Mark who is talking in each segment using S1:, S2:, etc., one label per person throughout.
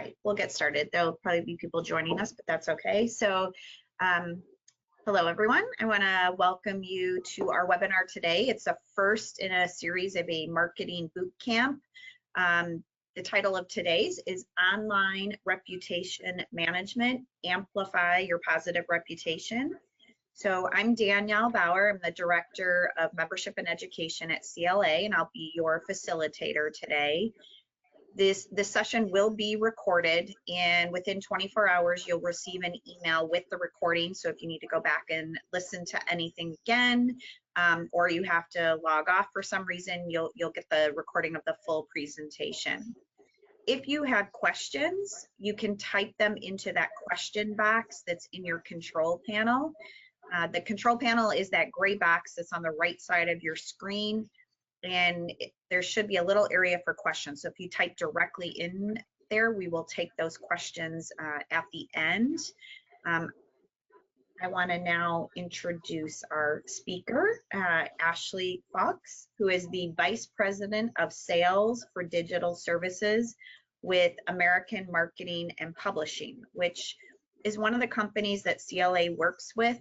S1: right, we'll get started. There'll probably be people joining us, but that's okay. So, hello everyone. I want to welcome you to our webinar today. It's the first in a series of a marketing boot camp. The title of today's is Online Reputation Management, Amplify Your Positive Reputation. So I'm Danielle Bauer. I'm the Director of Membership and Education at CLA, and I'll be your facilitator today. This session will be recorded, and within 24 hours, you'll receive an email with the recording. So if you need to go back and listen to anything again, or you have to log off for some reason, you'll get the recording of the full presentation. If you have questions, you can type them into that question box that's in your control panel. The control panel is that gray box that's on the right side of your screen, and there should be a little area for questions. So if you type directly in there, we will take those questions at the end. I want to now introduce our speaker, Ashley Fox, who is the Vice President of Sales for Digital Services with American Marketing and Publishing, which is one of the companies that CLA works with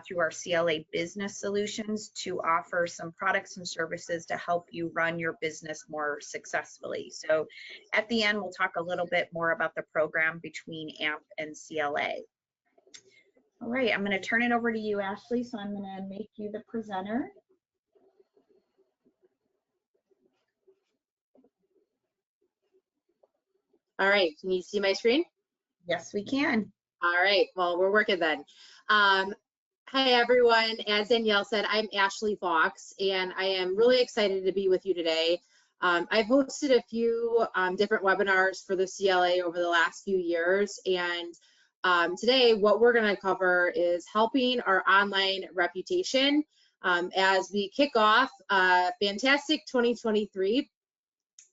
S1: through our CLA Business Solutions to offer some products and services to help you run your business more successfully. So at the end, we'll talk a little bit more about the program between AMP and CLA. All right, I'm going to turn it over to you, Ashley. So I'm going to make you the presenter.
S2: All right, can you see my screen?
S1: Yes, we can.
S2: All right, well, we're working then. Hi, everyone. As Danielle said, I'm Ashley Fox, and I am really excited to be with you today. I've hosted a few different webinars for the CLA over the last few years, and today what we're going to cover is helping our online reputation as we kick off fantastic 2023.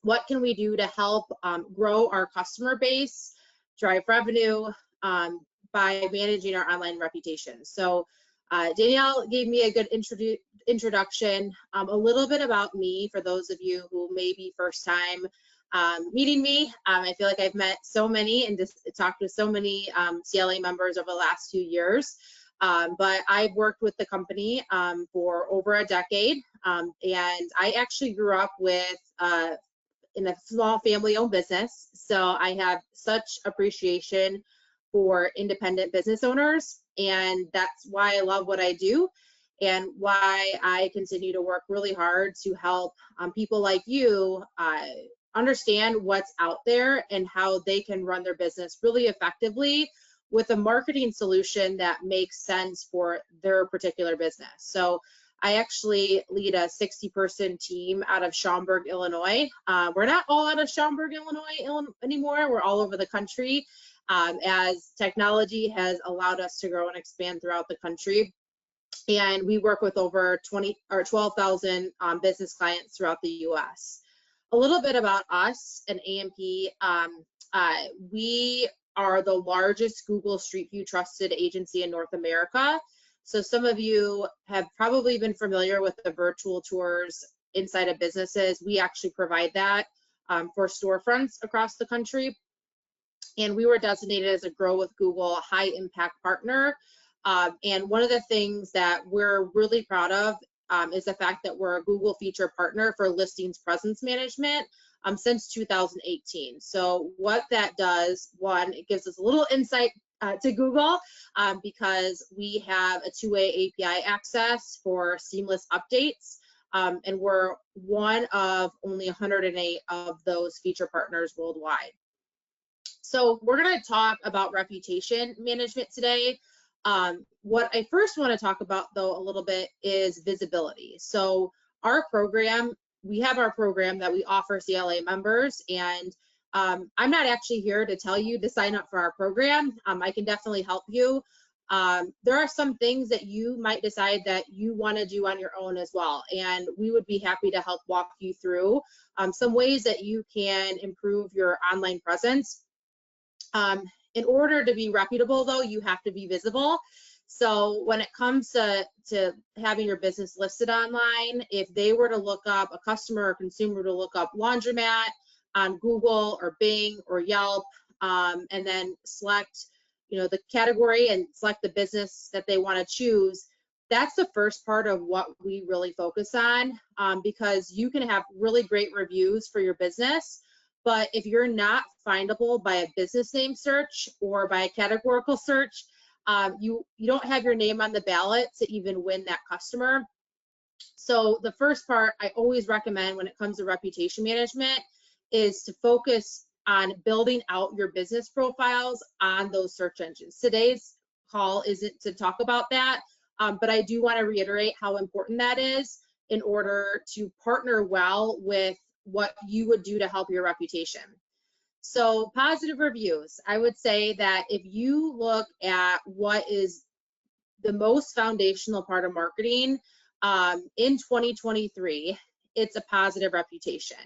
S2: What can we do to help grow our customer base, drive revenue, by managing our online reputation? So Danielle gave me a good introduction, a little bit about me for those of you who may be first time meeting me. I feel like I've met so many and just talked to so many CLA members over the last few years, but I've worked with the company for over a decade, and I actually grew up with in a small family-owned business, so I have such appreciation for independent business owners, and that's why I love what I do and why I continue to work really hard to help people like you understand what's out there and how they can run their business really effectively with a marketing solution that makes sense for their particular business. So I actually lead a 60-person team out of Schaumburg, Illinois. We're not all out of Schaumburg, Illinois anymore. We're all over the country as technology has allowed us to grow and expand throughout the country. And we work with over 12,000 business clients throughout the US. A little bit about us and AMP. We are the largest Google Street View trusted agency in North America. So some of you have probably been familiar with the virtual tours inside of businesses. We actually provide that for storefronts across the country. And we were designated as a Grow with Google high impact partner. And one of the things that we're really proud of is the fact that we're a Google feature partner for listings presence management since 2018. So what that does, one, it gives us a little insight to Google because we have a two-way API access for seamless updates, and we're one of only 108 of those feature partners worldwide. So we're going to talk about reputation management today. What I first want to talk about, though, a little bit is visibility. So our program, we have our program that we offer CLA members, and I'm not actually here to tell you to sign up for our program. I can definitely help you. There are some things that you might decide that you want to do on your own as well, and we would be happy to help walk you through some ways that you can improve your online presence. In order to be reputable, though, you have to be visible. So when it comes to having your business listed online, if they were to look up, a customer or consumer to look up laundromat on Google or Bing or Yelp, and then select, the category and select the business that they want to choose. That's the first part of what we really focus on, because you can have really great reviews for your business, but if you're not findable by a business name search or by a categorical search, you don't have your name on the ballot to even win that customer. So the first part I always recommend when it comes to reputation management is to focus on building out your business profiles on those search engines. Today's call isn't to talk about that, but I do want to reiterate how important that is in order to partner well with what you would do to help your reputation. So positive reviews, I would say that if you look at what is the most foundational part of marketing in 2023, it's a positive reputation.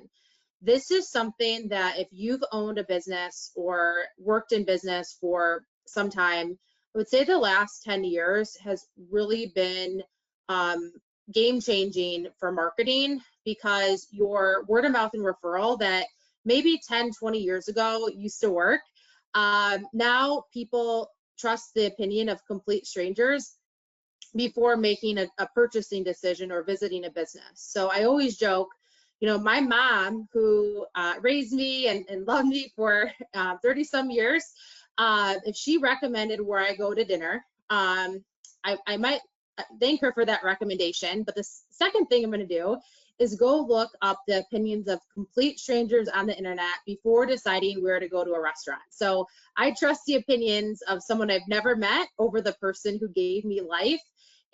S2: This is something that if you've owned a business or worked in business for some time, I would say the last 10 years has really been game changing for marketing, because your word of mouth and referral that maybe 10, 20 years ago used to work, now people trust the opinion of complete strangers before making a purchasing decision or visiting a business. So I always joke, my mom, who raised me and loved me for 30 some years, if she recommended where I go to dinner, I might thank her for that recommendation. But the second thing I'm going to do is go look up the opinions of complete strangers on the internet before deciding where to go to a restaurant. So I trust the opinions of someone I've never met over the person who gave me life.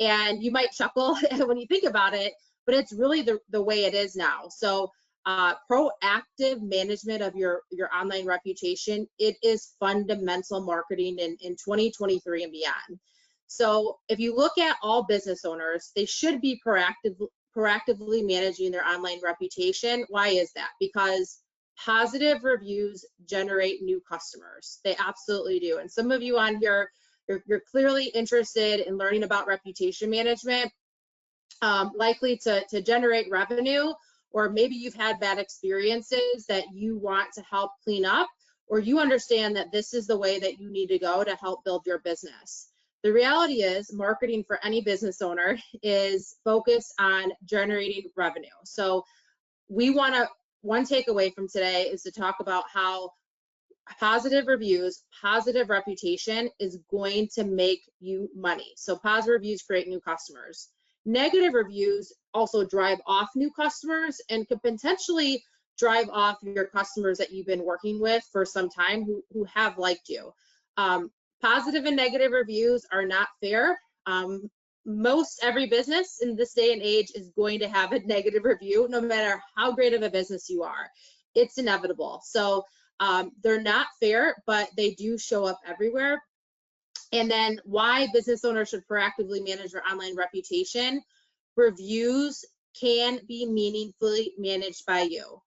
S2: And you might chuckle when you think about it, but it's really the way it is now. So proactive management of your online reputation, it is fundamental marketing in 2023 and beyond. So if you look at all business owners, they should be proactively managing their online reputation. Why is that? Because positive reviews generate new customers. They absolutely do. And some of you on here, you're clearly interested in learning about reputation management, likely to generate revenue, or maybe you've had bad experiences that you want to help clean up, or you understand that this is the way that you need to go to help build your business. The reality is marketing for any business owner is focused on generating revenue. So one takeaway from today is to talk about how positive reviews, positive reputation is going to make you money. So positive reviews create new customers. Negative reviews also drive off new customers and could potentially drive off your customers that you've been working with for some time who have liked you. Positive and negative reviews are not fair. Most every business in this day and age is going to have a negative review, no matter how great of a business you are. It's inevitable. So they're not fair, but they do show up everywhere. And then why business owners should proactively manage their online reputation. Reviews can be meaningfully managed by you.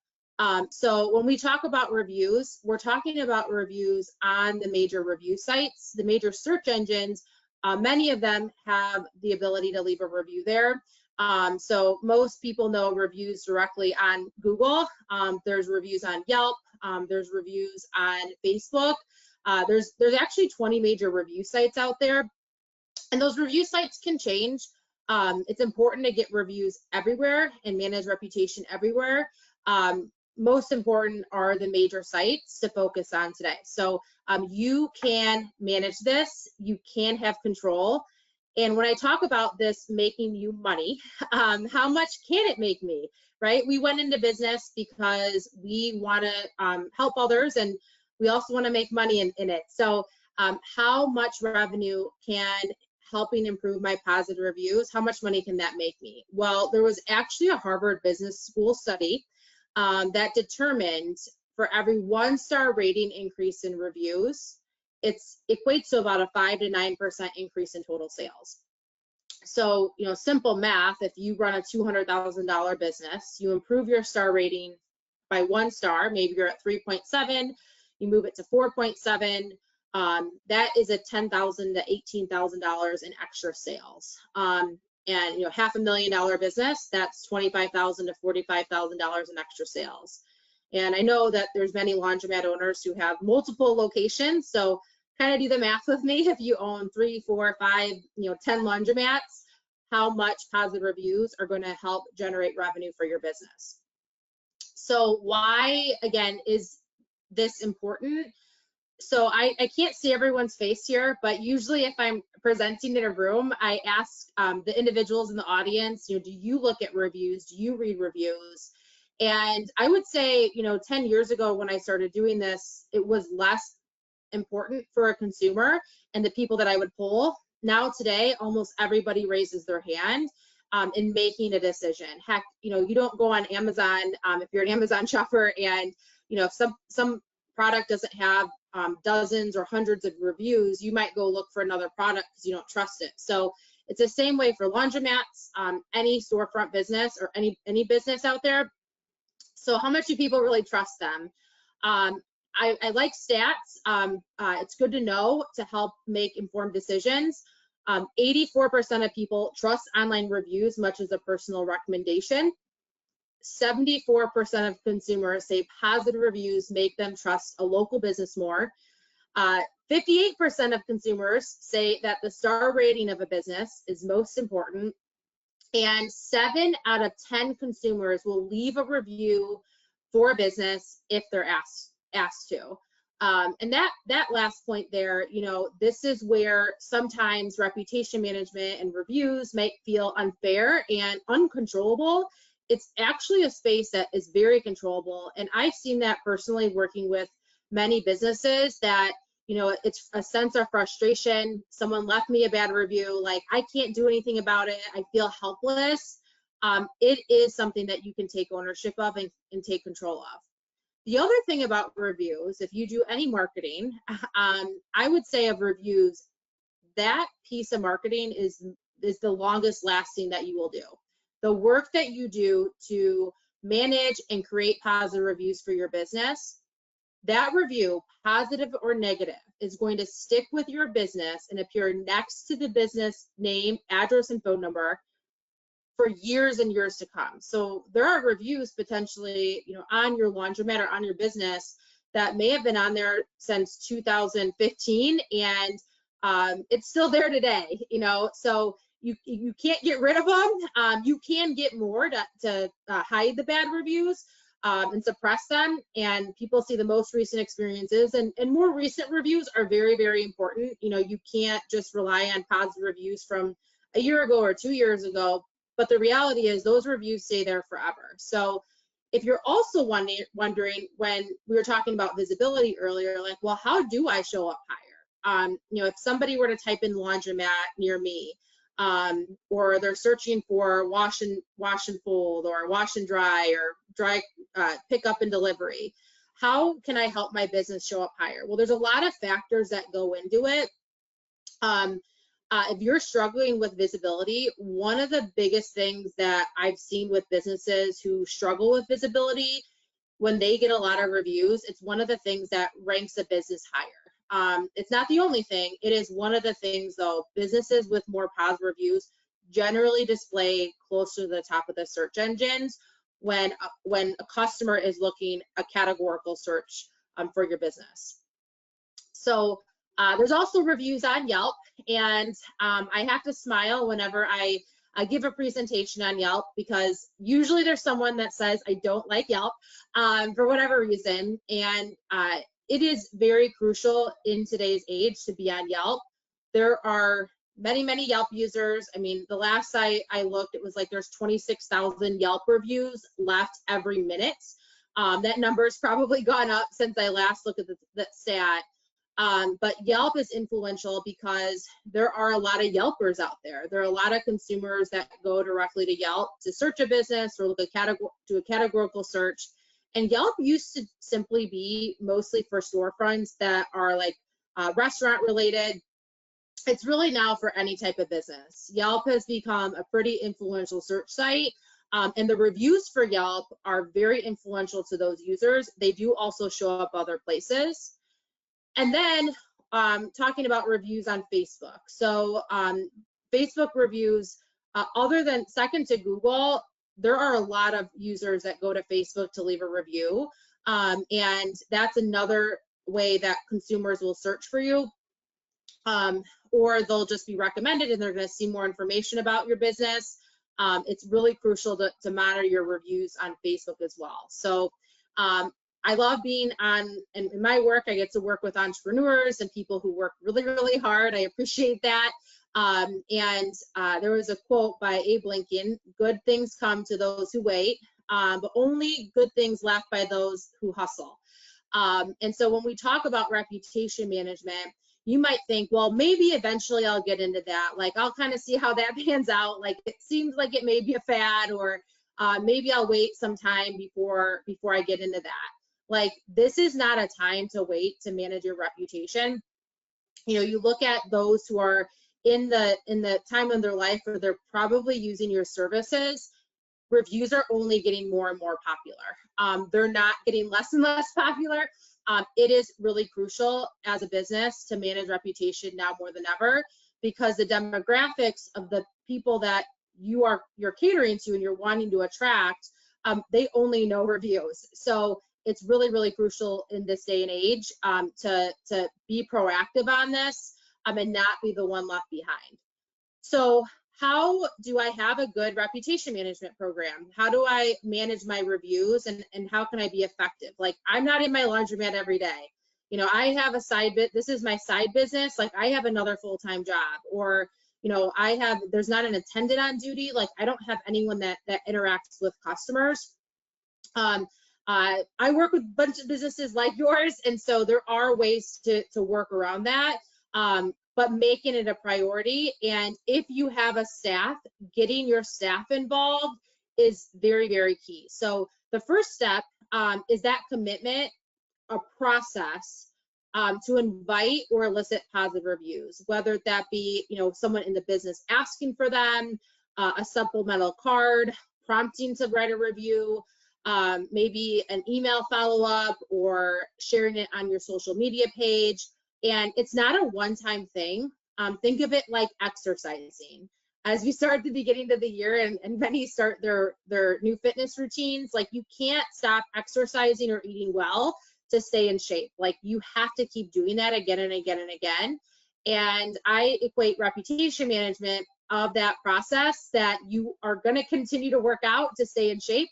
S2: So when we talk about reviews, we're talking about reviews on the major review sites, the major search engines. Many of them have the ability to leave a review there. So most people know reviews directly on Google. There's reviews on Yelp. There's reviews on Facebook. There's actually 20 major review sites out there, and those review sites can change. It's important to get reviews everywhere and manage reputation everywhere. Most important are the major sites to focus on today. So you can manage this, you can have control. And when I talk about this making you money, how much can it make me, right? We went into business because we want to help others, and we also want to make money in it. So how much revenue can helping improve my positive reviews, how much money can that make me? Well, there was actually a Harvard Business School study that determined for every 1-star rating increase in reviews, it equates to about a 5 to 9% increase in total sales. So, simple math, if you run a $200,000 business, you improve your star rating by 1 star, maybe you're at 3.7, you move it to 4.7, that is a $10,000 to $18,000 in extra sales. And $500,000 business, that's $25,000 to $45,000 in extra sales. And I know that there's many laundromat owners who have multiple locations. So kind of do the math with me. If you own 3, 4, 5, 10 laundromats, how much positive reviews are going to help generate revenue for your business. So why, again, is this important? So I can't see everyone's face here, but usually if I'm presenting in a room, I ask the individuals in the audience, do you look at reviews? Do you read reviews? And I would say, 10 years ago when I started doing this, it was less important for a consumer and the people that I would poll. Now today, almost everybody raises their hand in making a decision. Heck, you don't go on Amazon if you're an Amazon shopper, and if some product doesn't have dozens or hundreds of reviews, you might go look for another product because you don't trust it. So it's the same way for laundromats, any storefront business or any business out there. So how much do people really trust them? I like stats. It's good to know to help make informed decisions. 84% of people trust online reviews much as a personal recommendation. 74% of consumers say positive reviews make them trust a local business more. 58% of consumers say that the star rating of a business is most important. And 7 out of 10 consumers will leave a review for a business if they're asked to. And that last point there, this is where sometimes reputation management and reviews might feel unfair and uncontrollable. It's actually a space that is very controllable. And I've seen that personally working with many businesses that, it's a sense of frustration. Someone left me a bad review, like I can't do anything about it. I feel helpless. It is something that you can take ownership of and take control of. The other thing about reviews, if you do any marketing, I would say of reviews, that piece of marketing is the longest lasting that you will do. The work that you do to manage and create positive reviews for your business, that review, positive or negative, is going to stick with your business and appear next to the business name, address, and phone number for years and years to come. So there are reviews potentially, on your laundromat or on your business that may have been on there since 2015, and it's still there today. So you can't get rid of them. You can get more to hide the bad reviews and suppress them, and people see the most recent experiences, and more recent reviews are very, very important. You can't just rely on positive reviews from a year ago or 2 years ago. But the reality is those reviews stay there forever. So if you're also wondering, when we were talking about visibility earlier, like, well, how do I show up higher? If somebody were to type in laundromat near me, or they're searching for wash and fold, or wash and dry, or dry pick up and delivery, how can I help my business show up higher? Well, there's a lot of factors that go into it. If you're struggling with visibility, one of the biggest things that I've seen with businesses who struggle with visibility, when they get a lot of reviews, it's one of the things that ranks a business higher. It's not the only thing. It is one of the things, though. Businesses with more positive reviews generally display closer to the top of the search engines when a customer is looking a categorical search for your business. So there's also reviews on Yelp, and I have to smile whenever I give a presentation on Yelp, because usually there's someone that says, I don't like Yelp for whatever reason, and it is very crucial in today's age to be on Yelp. There are many, many Yelp users. I mean, the last I looked, it was like there's 26,000 Yelp reviews left every minute. That number has probably gone up since I last looked at that stat. But Yelp is influential because there are a lot of Yelpers out there. There are a lot of consumers that go directly to Yelp to search a business or do a categorical search. And Yelp used to simply be mostly for storefronts that are like restaurant related. It's really now for any type of business. Yelp has become a pretty influential search site. And the reviews for Yelp are very influential to those users. They do also show up other places. And then talking about reviews on Facebook. So Facebook reviews, other than second to Google, there are a lot of users that go to Facebook to leave a review. And that's another way that consumers will search for you. Or they'll just be recommended and they're going to see more information about your business. It's really crucial to monitor your reviews on Facebook as well. So I love being on, in my work, I get to work with entrepreneurs and people who work really, really hard. I appreciate that. There was a quote by Abe Lincoln: good things come to those who wait, but only good things left by those who hustle. And so when we talk about reputation management, you might think, well, maybe eventually I'll get into that. Like, I'll kind of see how that pans out. Like, it seems like it may be a fad, or maybe I'll wait some time before I get into that. Like, this is not a time to wait to manage your reputation. You know, you look at those who are in the time of their life where they're probably using your services. Reviews are only getting more and more popular. They're not getting less and less popular. It is really crucial as a business to manage reputation now more than ever, because the demographics of the people that you're catering to and you're wanting to attract, they only know reviews. So it's really, really crucial in this day and age to be proactive on this and not be the one left behind. So how do I have a good reputation management program? How do I manage my reviews, and how can I be effective? Like, I'm not in my laundromat every day. You know, I have a side bit. This is my side business. Like, I have another full-time job, or, you know, there's not an attendant on duty. Like, I don't have anyone that interacts with customers. I work with a bunch of businesses like yours, and so there are ways to work around that. But making it a priority. And if you have a staff, getting your staff involved is very, very key. So the first step is that commitment, a process to invite or elicit positive reviews, whether that be, you know, someone in the business asking for them, a supplemental card, prompting to write a review, maybe an email follow-up, or sharing it on your social media page. And it's not a one-time thing. Think of it like exercising. As we start at the beginning of the year and many start their new fitness routines, like, you can't stop exercising or eating well to stay in shape. Like, you have to keep doing that again and again and again. And I equate reputation management of that process, that you are going to continue to work out to stay in shape.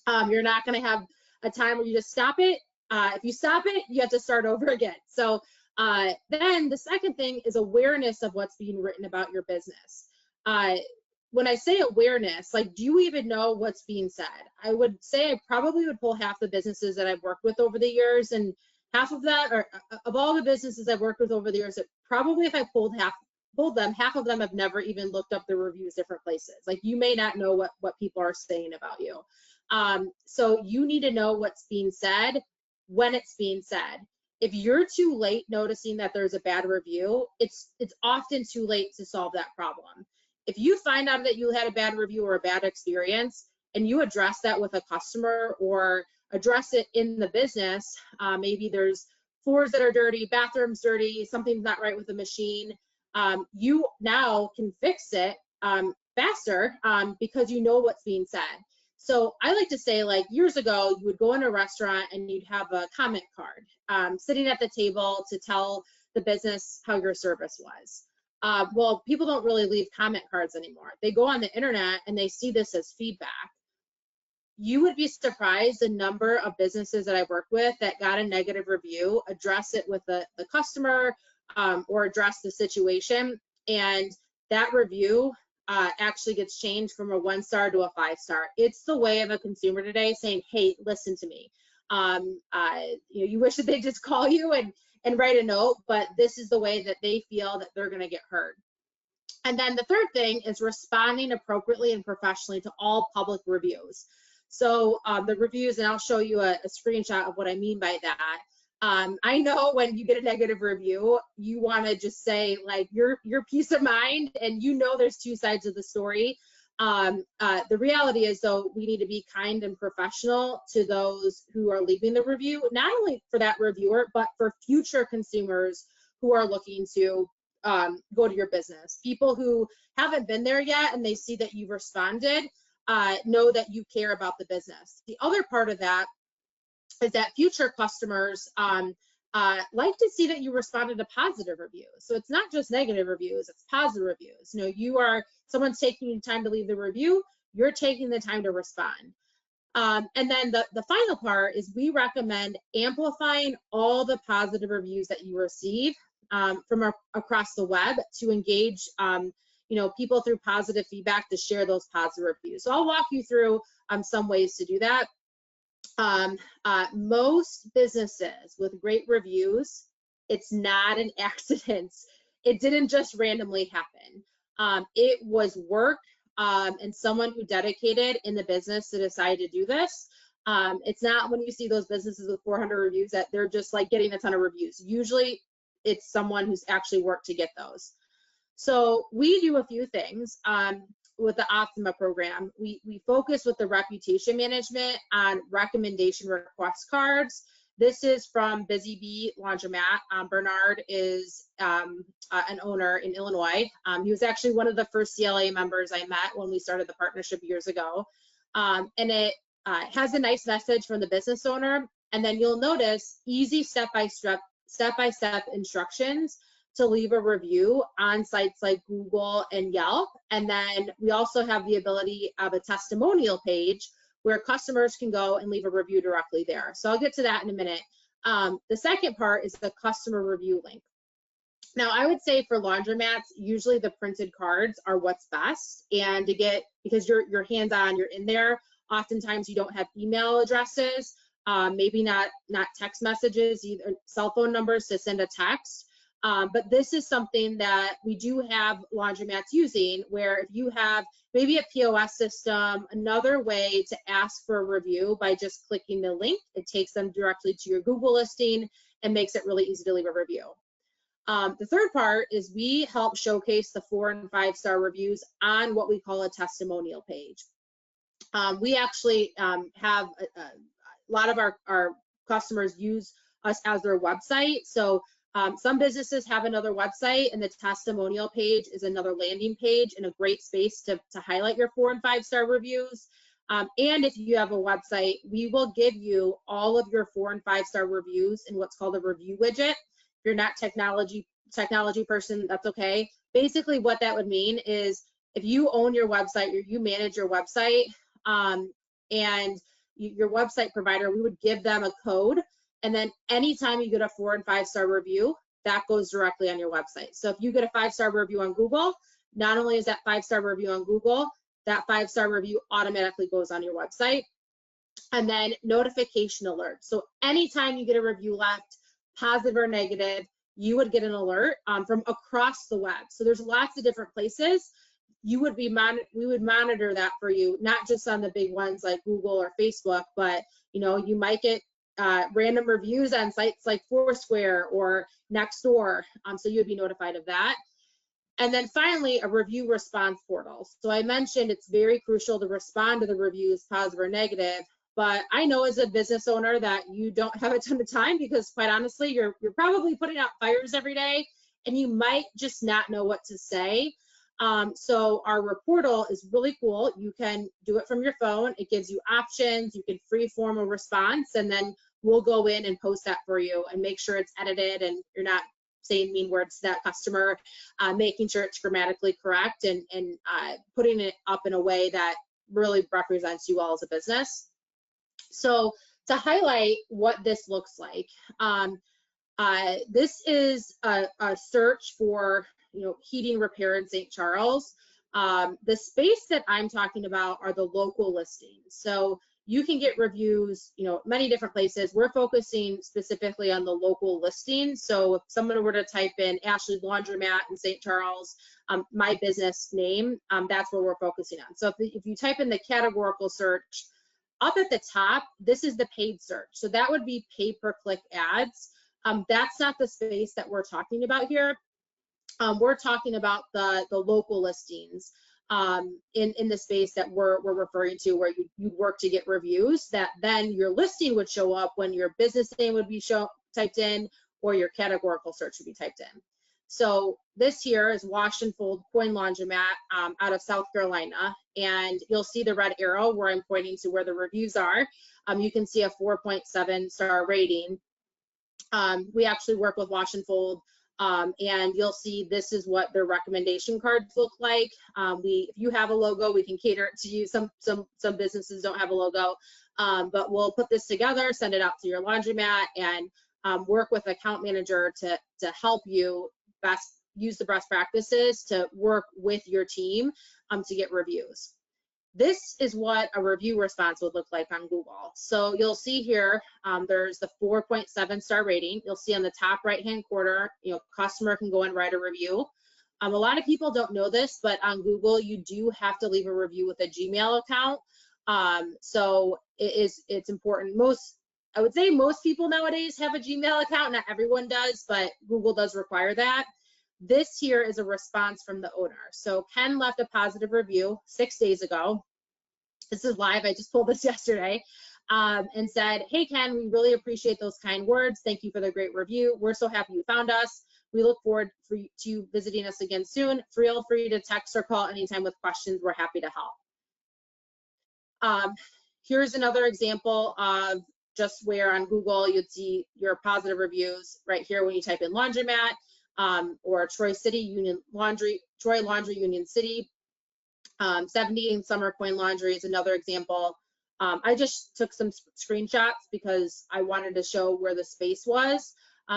S2: You're not going to have a time where you just stop it. If you stop it, you have to start over again. So then the second thing is awareness of what's being written about your business. When I say awareness, like, do you even know what's being said? I would say I probably would pull half the businesses that I've worked with over the years, and half of that, or of all the businesses I've worked with over the years, probably if I pulled them, half of them have never even looked up the reviews different places. Like, you may not know what people are saying about you. So you need to know what's being said when it's being said. If you're too late noticing that there's a bad review, it's often too late to solve that problem. If you find out that you had a bad review or a bad experience, and you address that with a customer or address it in the business, maybe there's floors that are dirty, bathrooms dirty, something's not right with the machine, you now can fix it faster because you know what's being said. So I like to say, like, years ago, you would go in a restaurant and you'd have a comment card sitting at the table to tell the business how your service was. Well, people don't really leave comment cards anymore. They go on the internet and they see this as feedback. You would be surprised the number of businesses that I work with that got a negative review, address it with the customer, or address the situation, and that review actually gets changed from a 1-star to a 5-star. It's the way of a consumer today saying, hey, listen to me. You wish that they just call you and write a note, but this is the way that they feel that they're going to get heard. And then the third thing is responding appropriately and professionally to all public reviews. So the reviews, and I'll show you a screenshot of what I mean by that. I know when you get a negative review, you want to just say, like, your peace of mind, and you know there's two sides of the story. The reality is, though, we need to be kind and professional to those who are leaving the review, not only for that reviewer, but for future consumers who are looking to go to your business. People who haven't been there yet and they see that you've responded, know that you care about the business. The other part of that is that future customers like to see that you responded to positive reviews. So it's not just negative reviews, it's positive reviews. Someone's taking the time to leave the review, you're taking the time to respond. And then the final part is we recommend amplifying all the positive reviews that you receive from across the web to engage people through positive feedback to share those positive reviews. So I'll walk you through some ways to do that. Most businesses with great reviews, it's not an accident. It didn't just randomly happen. It was work and someone who dedicated in the business to decide to do this. It's not when you see those businesses with 400 reviews that they're just like getting a ton of reviews. Usually it's someone who's actually worked to get those. So we do a few things with the Optima program. We focus with the reputation management on recommendation request cards. This is from Busy Bee Laundromat. Bernard is an owner in Illinois. He was actually one of the first CLA members I met when we started the partnership years ago. And it has a nice message from the business owner. And then you'll notice easy step-by-step instructions to leave a review on sites like Google and Yelp. And then we also have the ability of a testimonial page where customers can go and leave a review directly there. So I'll get to that in a minute. The second part is the customer review link. Now I would say for laundromats, usually the printed cards are what's best. And because you're hands-on, you're in there, oftentimes you don't have email addresses, maybe not text messages, either cell phone numbers to send a text. But this is something that we do have laundromats using, where if you have maybe a POS system, another way to ask for a review by just clicking the link, it takes them directly to your Google listing and makes it really easy to leave a review. The third part is we help showcase the 4- and 5-star reviews on what we call a testimonial page. We actually have a lot of our customers use us as their website. So some businesses have another website, and the testimonial page is another landing page and a great space to highlight your 4- and 5-star reviews. And if you have a website, we will give you all of your 4- and 5-star reviews in what's called a review widget. If you're not technology person, that's okay. Basically what that would mean is if you own your website or you manage your website and your website provider, we would give them a code. And then anytime you get a 4- and 5-star review, that goes directly on your website. So if you get a 5-star review on Google, not only is that 5-star review on Google, that 5-star review automatically goes on your website. And then notification alert. So anytime you get a review left, positive or negative, you would get an alert from across the web. So there's lots of different places. We would monitor that for you, not just on the big ones like Google or Facebook, but you might get random reviews on sites like Foursquare or Nextdoor, so you'd be notified of that. And then finally, a review response portal. So I mentioned it's very crucial to respond to the reviews, positive or negative, but I know as a business owner that you don't have a ton of time because quite honestly, you're probably putting out fires every day and you might just not know what to say. So our portal is really cool. You can do it from your phone. It gives you options. You can free form a response, and then we'll go in and post that for you and make sure it's edited and you're not saying mean words to that customer, making sure it's grammatically correct and putting it up in a way that really represents you all as a business. So to highlight what this looks like, this is a search for heating repair in St. Charles. The space that I'm talking about are the local listings. So you can get reviews, many different places. We're focusing specifically on the local listings. So if someone were to type in Ashley Laundromat in St. Charles, my business name, that's where we're focusing on. So if you type in the categorical search, up at the top, this is the paid search. So that would be pay-per-click ads. That's not the space that we're talking about here. We're talking about the local listings in the space that we're referring to, where you work to get reviews, that then your listing would show up when your business name would be typed in or your categorical search would be typed in. So this here is Wash and Fold Coin Laundromat out of South Carolina, and you'll see the red arrow where I'm pointing to where the reviews are. You can see a 4.7 star rating. We actually work with Wash and Fold, and you'll see this is what their recommendation cards look like. If you have a logo, we can cater it to you. Some businesses don't have a logo, but we'll put this together, send it out to your laundromat, and work with account manager to help you use the best practices to work with your team to get reviews. This is what a review response would look like on Google. So you'll see here, there's the 4.7 star rating. You'll see on the top right-hand corner, customer can go and write a review. A lot of people don't know this, but on Google, you do have to leave a review with a Gmail account. So it's important. I would say most people nowadays have a Gmail account. Not everyone does, but Google does require that. This here is a response from the owner. So Ken left a positive review 6 days ago. This is live, I just pulled this yesterday, and said, hey Ken, we really appreciate those kind words. Thank you for the great review. We're so happy you found us. We look forward to you visiting us again soon. Feel free to text or call anytime with questions. We're happy to help. Here's another example of just where on Google you'd see your positive reviews right here when you type in laundromat, or Troy Laundry Union City. 70 in Summer Coin Laundry is another example. I just took some screenshots because I wanted to show where the space was.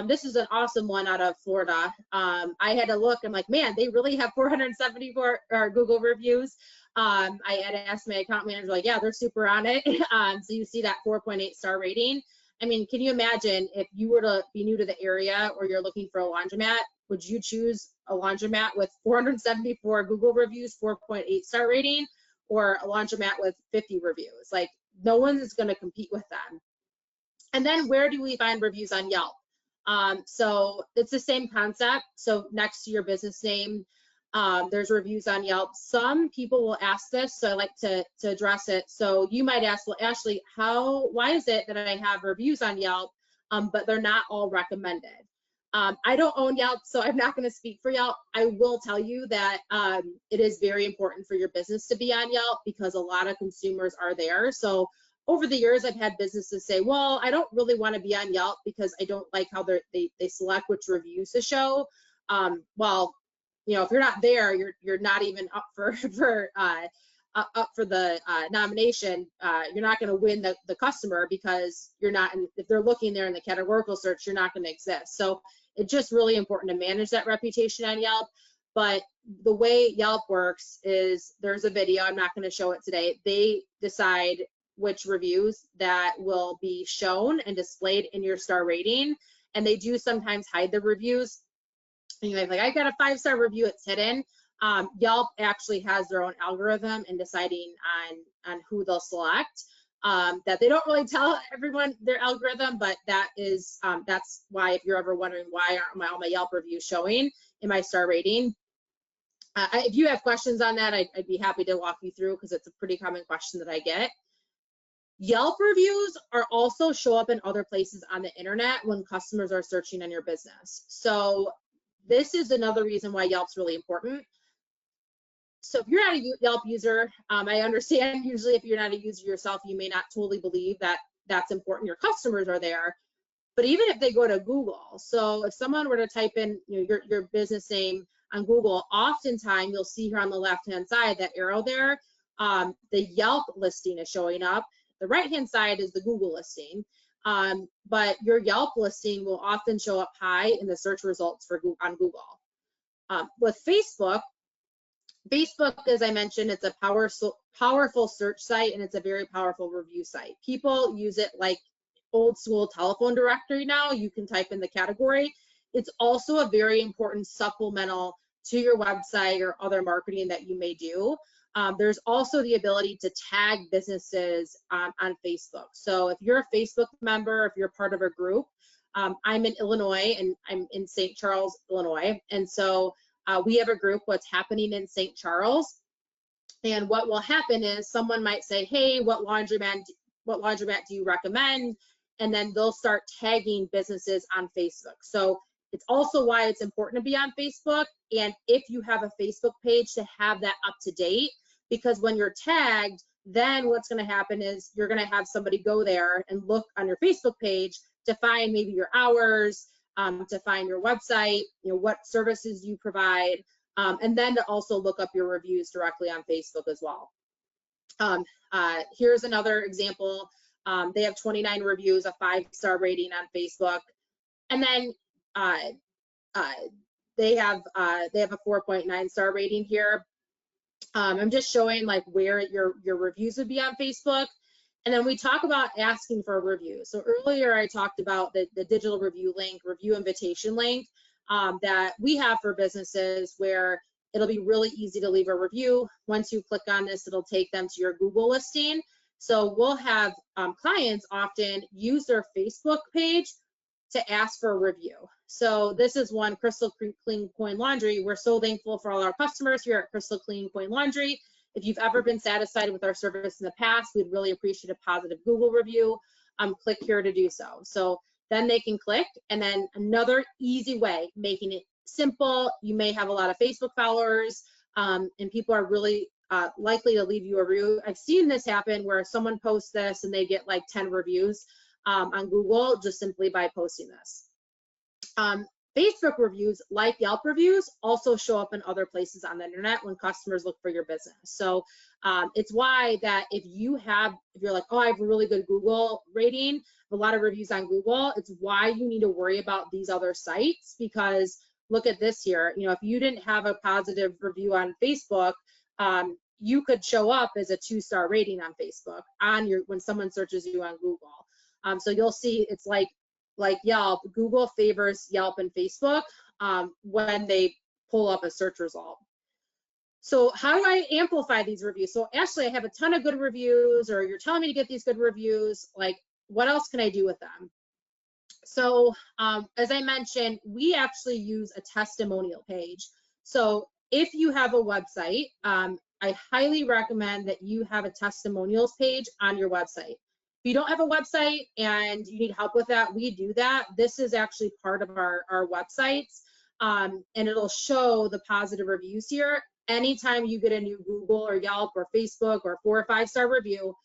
S2: This is an awesome one out of Florida. I had to look, I'm like, man, they really have 474 Google reviews. I had asked my account manager, like, yeah, they're super on it. So you see that 4.8 star rating. I mean, can you imagine if you were to be new to the area or you're looking for a laundromat, would you choose a laundromat with 474 Google reviews, 4.8 star rating, or a laundromat with 50 reviews? Like, no one is going to compete with them. And then where do we find reviews on Yelp? So it's the same concept. So next to your business name, there's reviews on Yelp. Some people will ask this, so I like to address it. So you might ask, well, Ashley, why is it that I have reviews on Yelp, but they're not all recommended? I don't own Yelp, so I'm not going to speak for Yelp. I will tell you that it is very important for your business to be on Yelp because a lot of consumers are there. So over the years, I've had businesses say, well, I don't really want to be on Yelp because I don't like how they select which reviews to show. Well, if you're not there, you're not even up for the nomination. You're not going to win the customer because you're not if they're looking there in the categorical search, you're not going to exist. So it's just really important to manage that reputation on Yelp. But the way Yelp works is there's a video, I'm not going to show it today. They decide which reviews that will be shown and displayed in your star rating. And they do sometimes hide the reviews. And you're like, I got a 5-star review, it's hidden. Yelp actually has their own algorithm in deciding on who they'll select. That they don't really tell everyone their algorithm, but that's why, if you're ever wondering why aren't all my Yelp reviews showing in my star rating, if you have questions on that, I'd be happy to walk you through because it's a pretty common question that I get. Yelp reviews are also show up in other places on the internet when customers are searching on your business. So this is another reason why Yelp's really important. So if you're not a Yelp user, I understand usually if you're not a user yourself, you may not totally believe that that's important. Your customers are there, but even if they go to Google, so if someone were to type in your business name on Google, oftentimes you'll see here on the left-hand side, that arrow there, the Yelp listing is showing up. The right-hand side is the Google listing, but your Yelp listing will often show up high in the search results on Google. With Facebook, as I mentioned, it's a powerful search site, and it's a very powerful review site. People use it like old school telephone directory now. You can type in the category. It's also a very important supplemental to your website or other marketing that you may do. There's also the ability to tag businesses on Facebook. So if you're a Facebook member, if you're part of a group, I'm in Illinois and I'm in St. Charles, Illinois. And so we have a group, What's Happening in St. Charles. And what will happen is someone might say, hey, what laundromat do you recommend? And then they'll start tagging businesses on Facebook. So It's also why it's important to be on Facebook, and if you have a Facebook page, to have that up to date, because when you're tagged, then what's going to happen is you're going to have somebody go there and look on your Facebook page to find maybe your hours, to find your website, what services you provide, and then to also look up your reviews directly on Facebook as well. Here's another example. They have 29 reviews, a 5-star rating on Facebook, and then they have a 4.9 star rating here. I'm just showing like where your reviews would be on Facebook. And then we talk about asking for a review. So earlier I talked about the digital review link, review invitation link that we have for businesses, where it'll be really easy to leave a review. Once you click on this, it'll take them to your Google listing. So we'll have clients often use their Facebook page to ask for a review. So this is one, Crystal Clean Coin Laundry. We're so thankful for all our customers here at Crystal Clean Coin Laundry. If you've ever been satisfied with our service in the past, we'd really appreciate a positive Google review. Click here to do so. So then they can click, and then another easy way, making it simple. You may have a lot of Facebook followers, and people are really likely to leave you a review. I've seen this happen where someone posts this and they get like 10 reviews on Google just simply by posting this. Facebook reviews, like Yelp reviews, also show up in other places on the internet when customers look for your business. So it's why that if you're like, oh, I have a really good Google rating, a lot of reviews on Google, it's why you need to worry about these other sites, because look at this here. If you didn't have a positive review on Facebook, you could show up as a 2-star rating on Facebook when someone searches you on Google. So you'll see it's like Yelp, Google favors Yelp and Facebook when they pull up a search result. So how do I amplify these reviews? So Ashley, I have a ton of good reviews, or you're telling me to get these good reviews. Like, what else can I do with them? So as I mentioned, we actually use a testimonial page. So if you have a website, I highly recommend that you have a testimonials page on your website. If you don't have a website and you need help with that, we do that. This is actually part of our websites, and it'll show the positive reviews here. Anytime you get a new Google or Yelp or Facebook or 4 or 5-star review,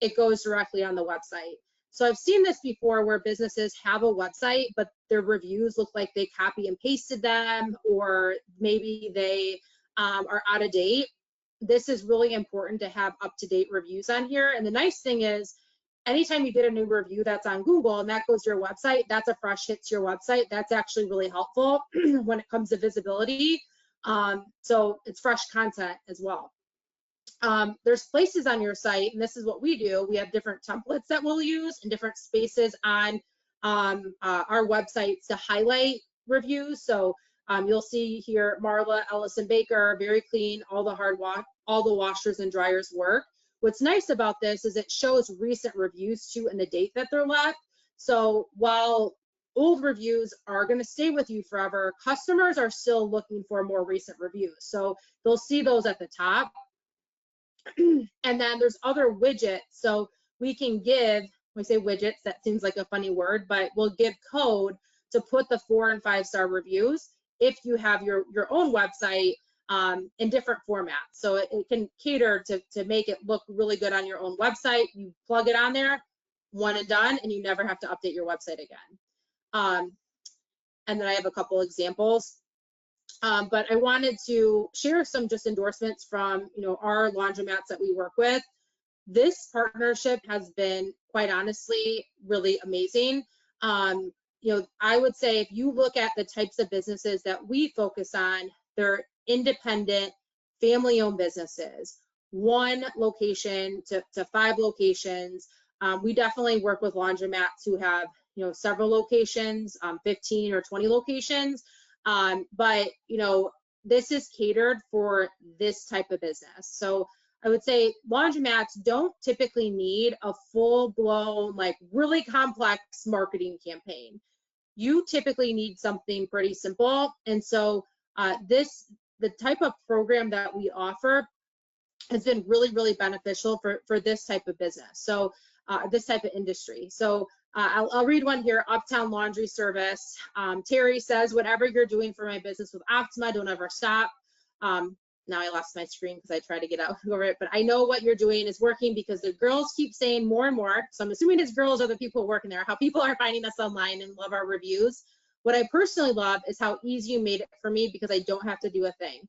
S2: it goes directly on the website. So I've seen this before where businesses have a website, but their reviews look like they copy and pasted them, or maybe they are out of date. This is really important to have up-to-date reviews on here. And the nice thing is, anytime you get a new review that's on Google and that goes to your website, that's a fresh hit to your website. That's actually really helpful when it comes to visibility. So it's fresh content as well. There's places on your site, and this is what we do. We have different templates that we'll use and different spaces on our websites to highlight reviews. So you'll see here, Marla Ellison Baker, very clean, all the washers and dryers work. What's nice about this is it shows recent reviews too and the date that they're left. So while old reviews are going to stay with you forever, customers are still looking for more recent reviews. So they'll see those at the top. And then there's other widgets. So we can give, when we say widgets, that seems like a funny word, but we'll give code to put the 4 and 5-star reviews if you have your own website in different formats. So it can cater to make it look really good on your own website. You plug it on there, one and done, and you never have to update your website again. And then I have a couple examples. But I wanted to share some just endorsements from our laundromats that we work with. This partnership has been, quite honestly, really amazing. I would say if you look at the types of businesses that we focus on, they're independent, family-owned businesses, 1 location to 5 locations. We definitely work with laundromats who have several locations, 15 or 20 locations. But this is catered for this type of business. So I would say laundromats don't typically need a full-blown, like really complex marketing campaign. You typically need something pretty simple. And so the type of program that we offer has been really, really beneficial for this type of business. So this type of industry. So I'll read one here. Uptown Laundry Service. Terry says, whatever you're doing for my business with Optima, don't ever stop. Now I lost my screen because I tried to get out over it, but I know what you're doing is working because the girls keep saying more and more. So I'm assuming it's girls are the people working there, how people are finding us online and love our reviews. What I personally love is how easy you made it for me because I don't have to do a thing.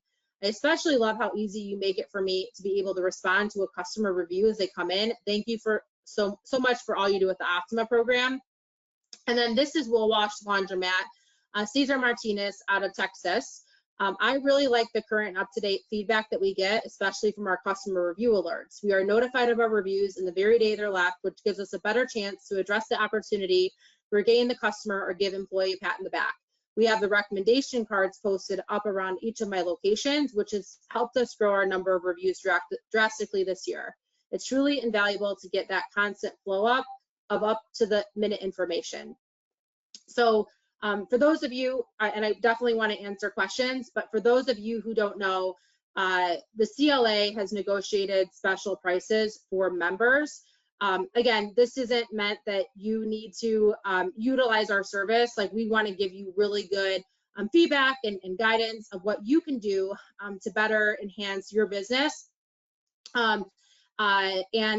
S2: I especially love how easy you make it for me to be able to respond to a customer review as they come in. Thank you for so much for all you do with the Optima program. And then this is Will Wash Laundromat, Cesar Martinez out of Texas. I really like the current up-to-date feedback that we get, especially from our customer review alerts. We are notified of our reviews in the very day they're left, which gives us a better chance to address the opportunity, regain the customer, or give employee a pat in the back. We have the recommendation cards posted up around each of my locations, which has helped us grow our number of reviews drastically this year. It's truly invaluable to get that constant flow up of up-to-the-minute information. So for those of you, and I definitely want to answer questions, but for those of you who don't know, the CLA has negotiated special prices for members. Again, this isn't meant that you need to utilize our service. Like, we want to give you really good feedback and guidance of what you can do to better enhance your business. And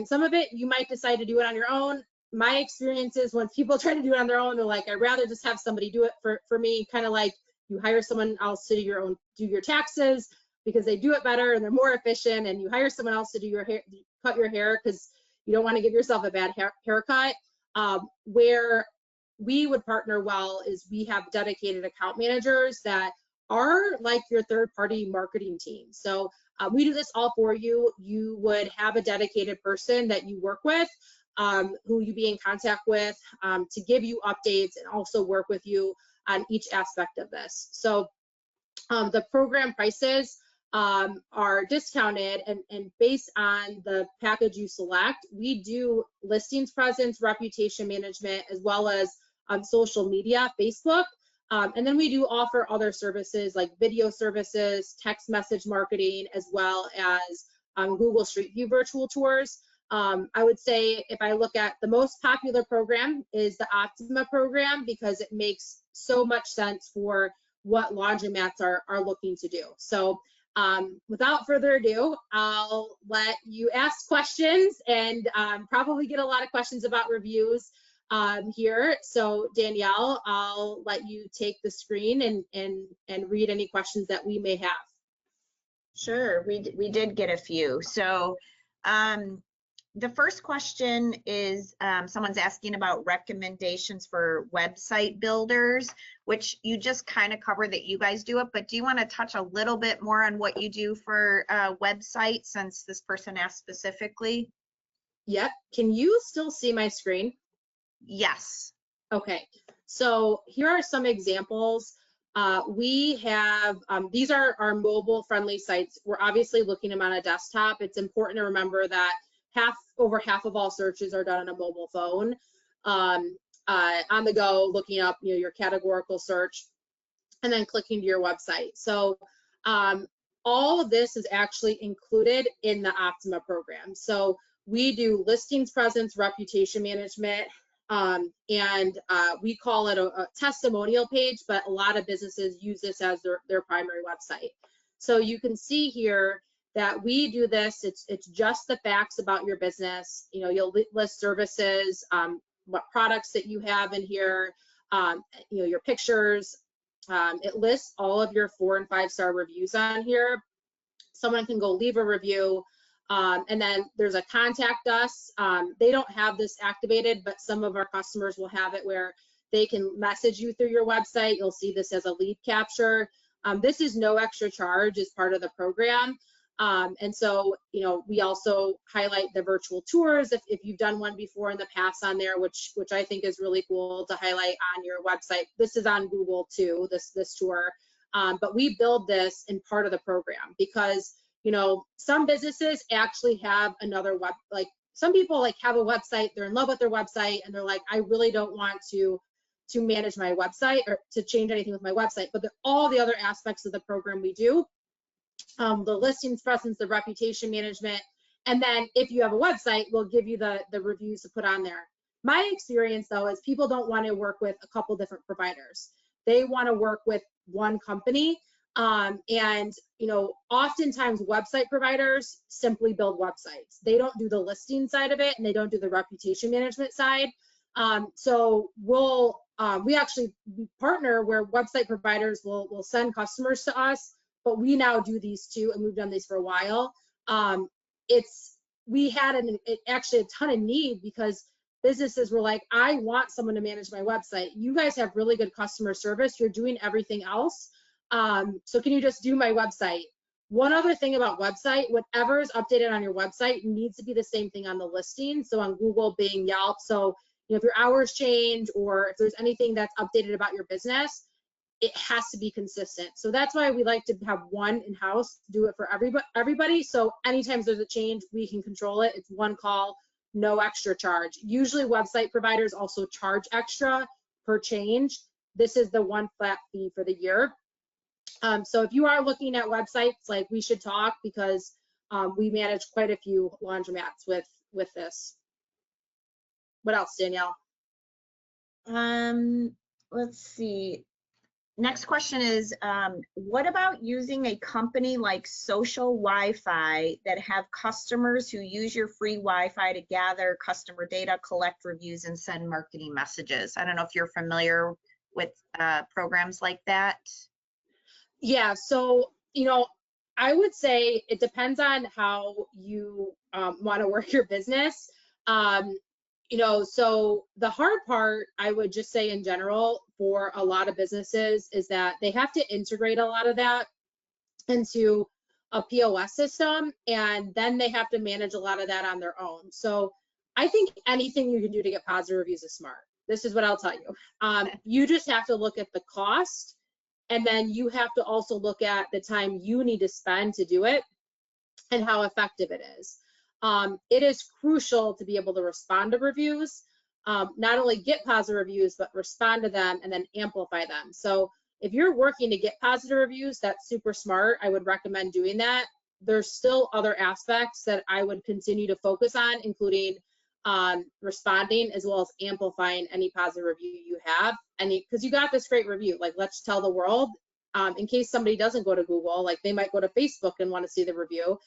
S2: some of it you might decide to do it on your own. My experience is when people try to do it on their own, they're like, I'd rather just have somebody do it for me. Kind of like you hire someone else to do your taxes because they do it better and they're more efficient, and you hire someone else to do your hair, cut your hair because you don't want to give yourself a bad haircut. Where we would partner well is we have dedicated account managers that are like your third-party marketing team. So we do this all for you. You would have a dedicated person that you work with, who you be in contact with to give you updates and also work with you on each aspect of this. So the program prices are discounted and based on the package you select. We do listings presence, reputation management, as well as social media, Facebook. And then we do offer other services like video services, text message marketing, as well as Google Street View virtual tours. I would say if I look at the most popular program is the Optima program because it makes so much sense for what laundromats are looking to do. So without further ado, I'll let you ask questions and probably get a lot of questions about reviews here. So Danielle, I'll let you take the screen and read any questions that we may have.
S1: Sure, we did get a few. So the first question is someone's asking about recommendations for website builders, which you just kind of covered that you guys do it, but do you want to touch a little bit more on what you do for websites since this person asked specifically?
S2: Yep. Can you still see my screen?
S1: Yes.
S2: Okay. So here are some examples. We have, these are our mobile friendly sites. We're obviously looking at them on a desktop. It's important to remember that over half of all searches are done on a mobile phone, on the go, looking up your categorical search, and then clicking to your website. So all of this is actually included in the Optima program. So we do listings presence, reputation management, and we call it a testimonial page, but a lot of businesses use this as their primary website. So you can see here that we do this. It's just the facts about your business. You'll list services, what products that you have in here, your pictures. It lists all of your 4- and 5-star reviews on here. Someone can go leave a review, and then there's a contact us. They don't have this activated, but some of our customers will have it where they can message you through your website. You'll see this as a lead capture. This is no extra charge as part of the program. And so, we also highlight the virtual tours if you've done one before in the past on there, which I think is really cool to highlight on your website. This is on Google too, this tour. But we build this in part of the program because, some businesses actually have another some people have a website, they're in love with their website, and they're like, I really don't want to manage my website or to change anything with my website, but all the other aspects of the program we do. The listings presence, the reputation management, and then if you have a website, we'll give you the reviews to put on there. My experience though is people don't want to work with a couple different providers. They want to work with one company. And oftentimes website providers simply build websites. They don't do the listing side of it, and they don't do the reputation management side. So we actually partner where website providers will send customers to us, but we now do these too, and we've done these for a while. We had actually a ton of need because businesses were like, I want someone to manage my website. You guys have really good customer service. You're doing everything else. So can you just do my website? One other thing about website, whatever is updated on your website needs to be the same thing on the listing. So on Google, Bing, Yelp. So if your hours change or if there's anything that's updated about your business, it has to be consistent. So that's why we like to have one in-house, do it for everybody. So anytime there's a change, we can control it. It's one call, no extra charge. Usually website providers also charge extra per change. This is the one flat fee for the year. So if you are looking at websites, like, we should talk, because we manage quite a few laundromats with this. What else, Danielle?
S1: Let's see. Next question is, what about using a company like Social Wi-Fi that have customers who use your free Wi-Fi to gather customer data, collect reviews, and send marketing messages? I don't know if you're familiar with programs like that.
S2: Yeah, so, I would say it depends on how you want to work your business. So the hard part, I would just say in general, for a lot of businesses is that they have to integrate a lot of that into a POS system, and then they have to manage a lot of that on their own. So I think anything you can do to get positive reviews is smart. This is what I'll tell you. You just have to look at the cost, and then you have to also look at the time you need to spend to do it and how effective it is. It is crucial to be able to respond to reviews, not only get positive reviews, but respond to them and then amplify them. So if you're working to get positive reviews, that's super smart. I would recommend doing that. There's still other aspects that I would continue to focus on, including responding as well as amplifying any positive review you have. Because you got this great review, like, let's tell the world, in case somebody doesn't go to Google, like, they might go to Facebook and want to see the review.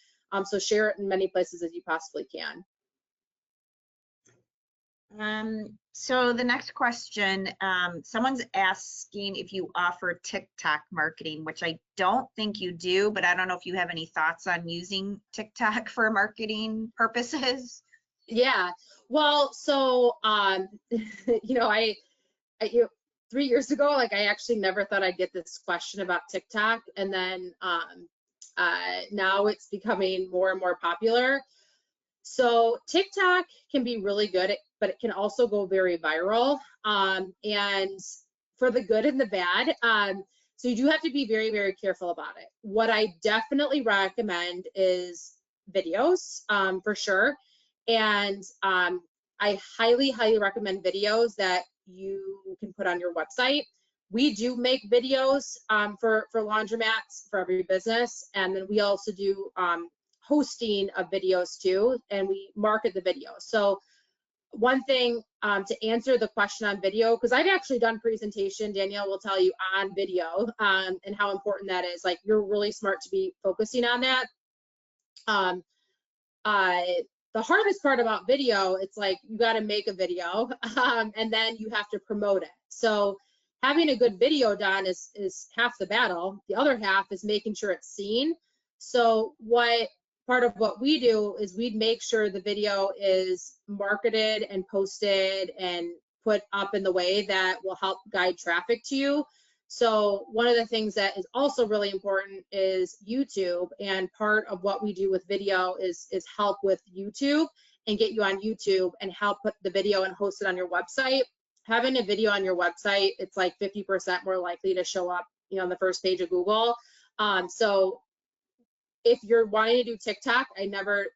S2: So share it in many places as you possibly can.
S1: So the next question, someone's asking if you offer TikTok marketing, which I don't think you do, but I don't know if you have any thoughts on using TikTok for marketing purposes.
S2: Yeah, well, so, 3 years ago, like, I actually never thought I'd get this question about TikTok. And then now it's becoming more and more popular. So TikTok can be really good, but it can also go very viral, and for the good and the bad. So you do have to be very, very careful about it. What I definitely recommend is videos, for sure. And I highly, highly recommend videos that you can put on your website. We do make videos for laundromats for every business, and then we also do hosting of videos too, and we market the video. So one thing to answer the question on video, because I've actually done presentation, Danielle will tell you, on video, and how important that is. Like, you're really smart to be focusing on that. The hardest part about video, it's like, you got to make a video, and then you have to promote it. So having a good video done is half the battle. The other half is making sure it's seen. So part of what we do is we'd make sure the video is marketed and posted and put up in the way that will help guide traffic to you. So one of the things that is also really important is YouTube, and part of what we do with video is help with YouTube and get you on YouTube and help put the video and host it on your website. Having a video on your website, it's like 50% more likely to show up, on the first page of Google. So if you're wanting to do TikTok, I never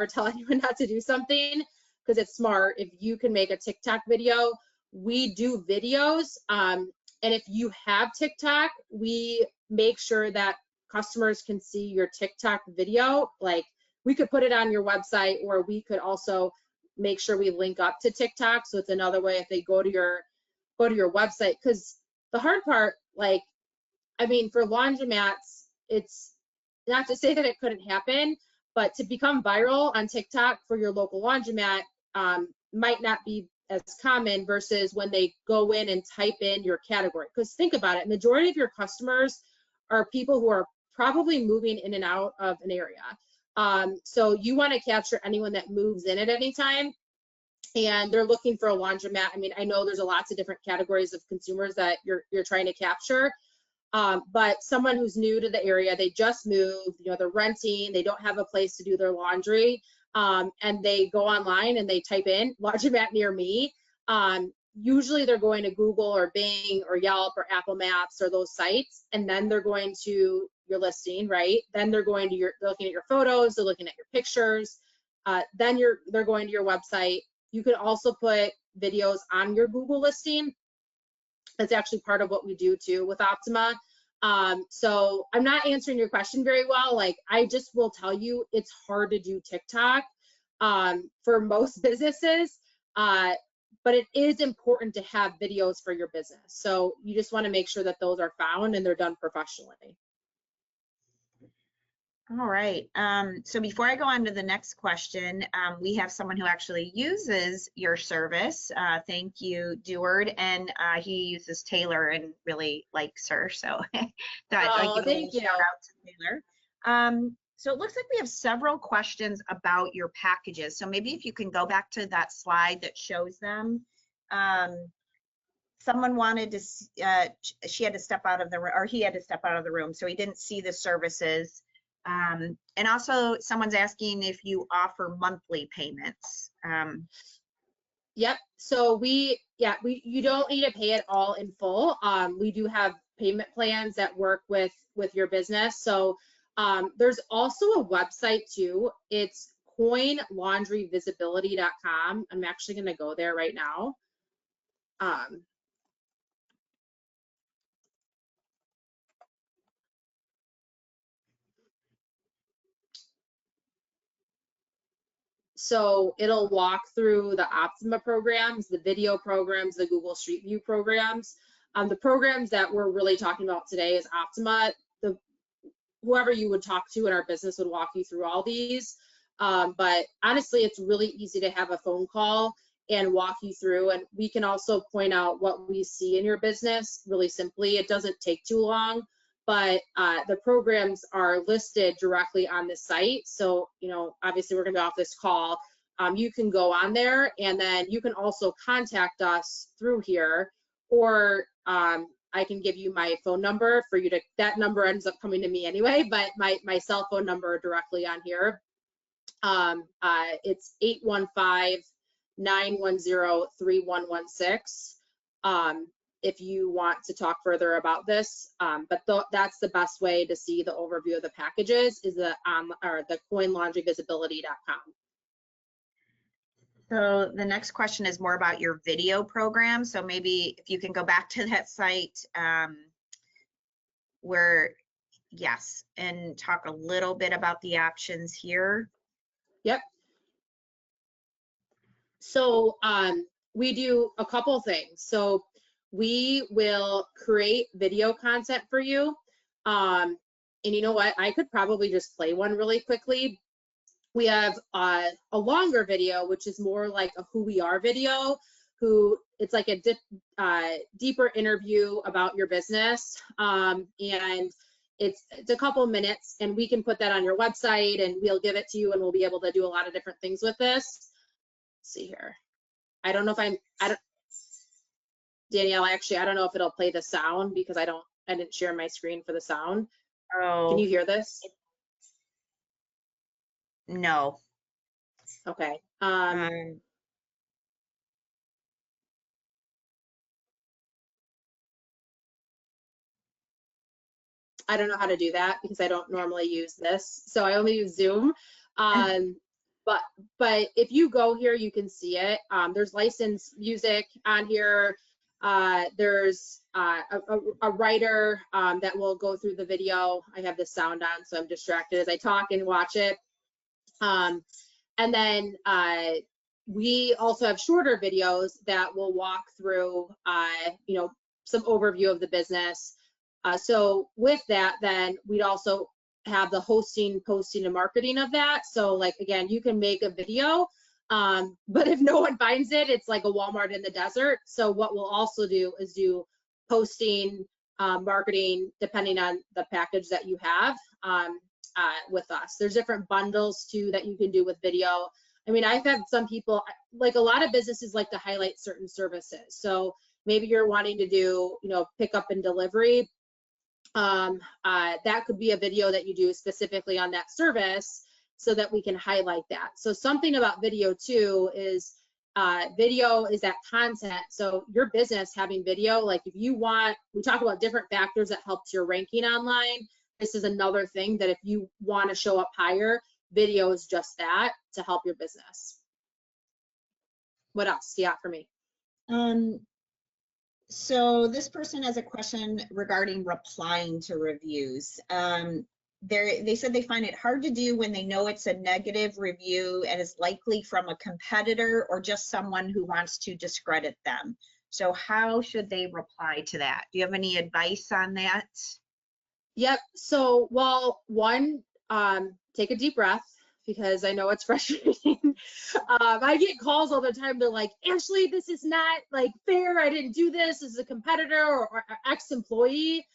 S2: tell anyone not to do something, because it's smart. If you can make a TikTok video, we do videos. And if you have TikTok, we make sure that customers can see your TikTok video. Like, we could put it on your website, or we could also make sure we link up to TikTok. So it's another way if they go to your website. Because the hard part, like, I mean, for laundromats, it's not to say that it couldn't happen, but to become viral on TikTok for your local laundromat might not be as common versus when they go in and type in your category. Because think about it, majority of your customers are people who are probably moving in and out of an area. So you want to capture anyone that moves in at any time, and they're looking for a laundromat. I mean, I know there's lots of different categories of consumers that you're trying to capture. But someone who's new to the area, they just moved, you know, they're renting, they don't have a place to do their laundry, and they go online and they type in laundromat near me. Usually they're going to Google or Bing or Yelp or Apple Maps or those sites, and then they're going to your listing, right? Then they're going to they're looking at your photos, they're looking at your pictures, then they're going to your website. You can also put videos on your Google listing. That's actually part of what we do too with Optima. So I'm not answering your question very well. Like, I just will tell you, it's hard to do TikTok for most businesses, but it is important to have videos for your business. So you just want to make sure that those are found and they're done professionally.
S1: All right. So before I go on to the next question, we have someone who actually uses your service. Thank you, Deward, and he uses Taylor and really likes her. So
S2: Thank you.
S1: Shout out to Taylor. So it looks like we have several questions about your packages. So maybe if you can go back to that slide that shows them. Someone wanted to, she had to step out of the room, or he had to step out of the room, so he didn't see the services. And also someone's asking if you offer monthly payments.
S2: Yep. So you don't need to pay it all in full. We do have payment plans that work with your business. So there's also a website too. It's coinlaundryvisibility.com. I'm actually going to go there right now. So it'll walk through the Optima programs, the video programs, the Google Street View programs. The programs that we're really talking about today is Optima. Whoever you would talk to in our business would walk you through all these. But honestly, it's really easy to have a phone call and walk you through. And we can also point out what we see in your business really simply. It doesn't take too long, but the programs are listed directly on the site. So, you know, obviously we're gonna be off this call. You can go on there, and then you can also contact us through here, or I can give you my phone number for you to, that number ends up coming to me anyway, but my cell phone number directly on here. It's 815-910-3116. If you want to talk further about this, but that's the best way to see the overview of the packages is the coinlaundryvisibility.com.
S1: So the next question is more about your video program. So maybe if you can go back to that site and talk a little bit about the options here.
S2: Yep. So we do a couple things. So we will create video content for you. And you know what? I could probably just play one really quickly. We have a longer video, which is more like a who we are video, it's like a deeper interview about your business. And it's a couple minutes, and we can put that on your website, and we'll give it to you, and we'll be able to do a lot of different things with this. Let's see here. I don't know if Danielle, actually, I don't know if it'll play the sound because I didn't share my screen for the sound.
S1: Oh.
S2: Can you hear this?
S1: No.
S2: Okay. I don't know how to do that because I don't normally use this. So I only use Zoom. But if you go here, you can see it. There's licensed music on here. There's a writer that will go through the video. I have the sound on, so I'm distracted as I talk and watch it. And then we also have shorter videos that will walk through, you know, some overview of the business. So with that, then we'd also have the hosting, posting, and marketing of that. So like, again, you can make a video, but if no one finds it, it's like a Walmart in the desert. So what we'll also do is do posting, marketing, depending on the package that you have with us. There's different bundles too that you can do with video. I mean, I've had some people, like a lot of businesses like to highlight certain services. So maybe you're wanting to do, you know, pickup and delivery. That could be a video that you do specifically on that service so that we can highlight that. So something about video too is video is that content. So your business having video, like if you want, we talk about different factors that helps your ranking online. This is another thing that if you want to show up higher, video is just that to help your business. What else? Yeah, for me.
S1: So this person has a question regarding replying to reviews. They said they find it hard to do when they know it's a negative review and is likely from a competitor or just someone who wants to discredit them. So how should they reply to that? Do you have any advice on that?
S2: Yep. So, well, one, take a deep breath because I know it's frustrating. I get calls all the time. They're like, Ashley, this is not like fair. I didn't do this. This is a competitor or ex-employee